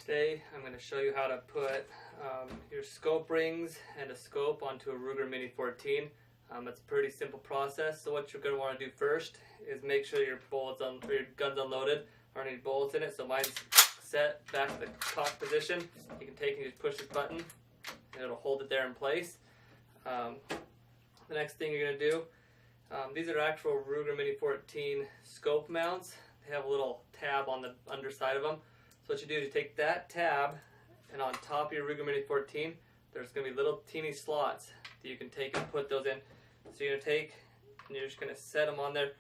Today I'm going to show you how to put your scope rings and a scope onto a Ruger Mini 14. It's a pretty simple process. So what you're going to want to do first is make sure your your gun's unloaded or any bullets in it. So mine's set back to the cock position. You can take and just push this button and it'll hold it there in place. The next thing you're going to do, these are actual Ruger Mini 14 scope mounts. They have a little tab on the underside of them. So what you do is you take that tab, and on top of your Ruger Mini 14, there's going to be little teeny slots that you can take and put those in. So you're going to take, and you're just going to set them on there.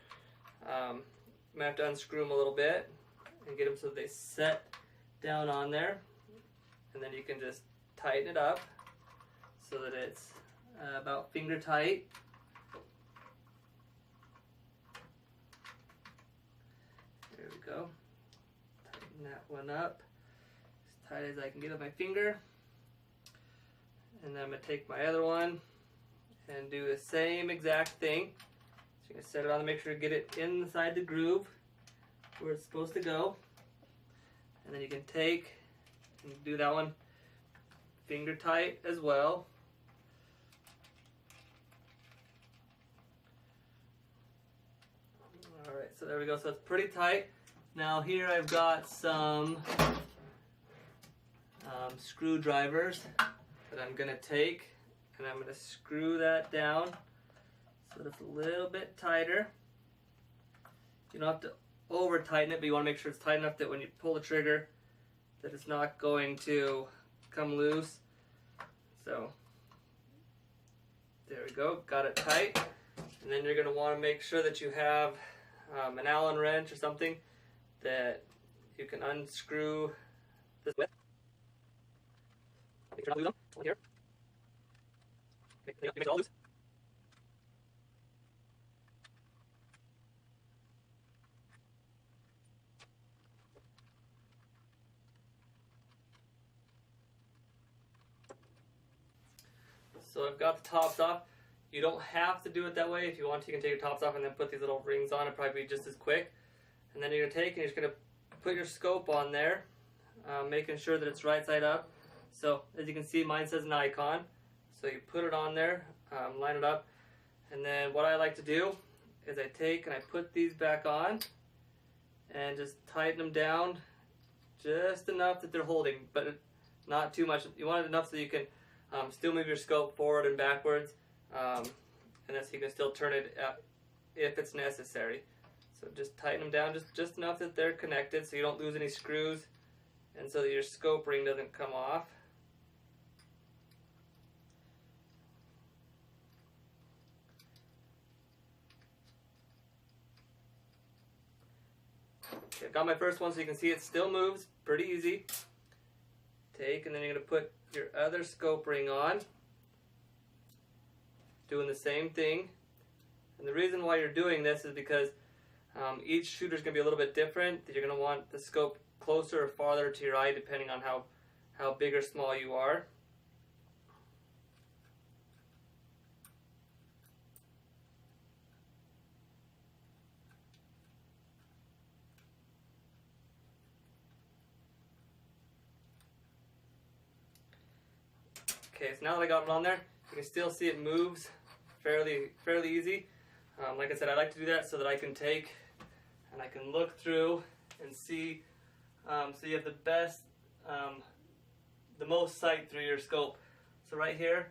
You might have to unscrew them a little bit and get them so they set down on there. And then you can just tighten it up so that it's about finger tight. There we go. That one up as tight as I can get with my finger, and then I'm going to take my other one and do the same exact thing. So you're going to set it on to make sure to get it inside the groove where it's supposed to go, and then you can take and do that one finger tight as well. Alright, so there we go, so it's pretty tight. Now here I've got some screwdrivers that I'm going to take, and I'm going to screw that down so that it's a little bit tighter. You don't have to over tighten it, but you want to make sure it's tight enough that when you pull the trigger that it's not going to come loose. So there we go, got it tight. And then you're going to want to make sure that you have an Allen wrench or something that you can unscrew this with. Make sure not to lose them. One here. Make it all loose. So I've got the tops off. You don't have to do it that way. If you want to, you can take your tops off and then put these little rings on. It'll probably be just as quick. And then you're going to take and you're just going to put your scope on there, making sure that it's right side up. So as you can see, mine says Nikon. So you put it on there, line it up, and then what I like to do is I take and I put these back on and just tighten them down just enough that they're holding, but not too much. You want it enough so you can still move your scope forward and backwards, and then so you can still turn it if it's necessary. So just tighten them down just enough that they're connected so you don't lose any screws and so that your scope ring doesn't come off. Okay, I've got my first one so you can see it still moves pretty easy. Take, and then you're going to put your other scope ring on, doing the same thing. And the reason why you're doing this is because each shooter is going to be a little bit different. You're going to want the scope closer or farther to your eye depending on how big or small you are. Okay, so now that I got it on there, you can still see it moves fairly easy. Like I said, I like to do that so that I can take and I can look through and see, so you have the most sight through your scope. So right here,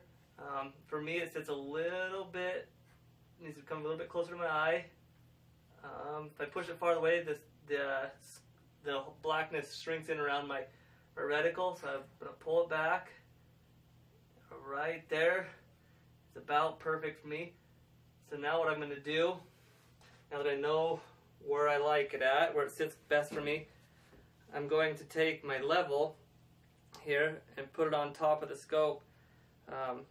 for me it sits a little bit, needs to come a little bit closer to my eye. If I push it farther away, the blackness shrinks in around my reticle, so I'm going to pull it back. Right there, it's about perfect for me. So now what I'm going to do, now that I know where I like it at, where it sits best for me, I'm going to take my level here and put it on top of the scope,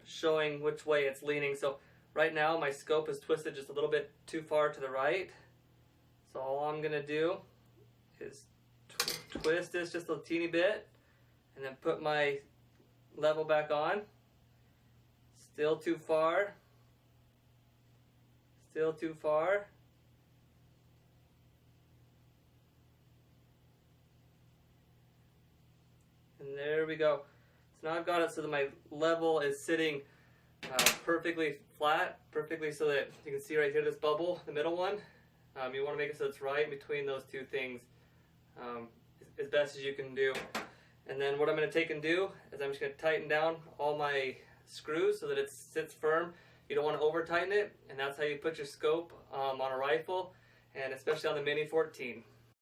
showing which way it's leaning. So right now my scope is twisted just a little bit too far to the right. So all I'm going to do is twist this just a teeny bit and then put my level back on. Still too far. Still too far. And there we go. So now I've got it so that my level is sitting perfectly flat, perfectly so that you can see right here this bubble, the middle one. You want to make it so it's right in between those two things as best as you can do. And then what I'm going to take and do is I'm just going to tighten down all my screws so that it sits firm. You don't want to over tighten it, and that's how you put your scope on a rifle, and especially on the Mini 14.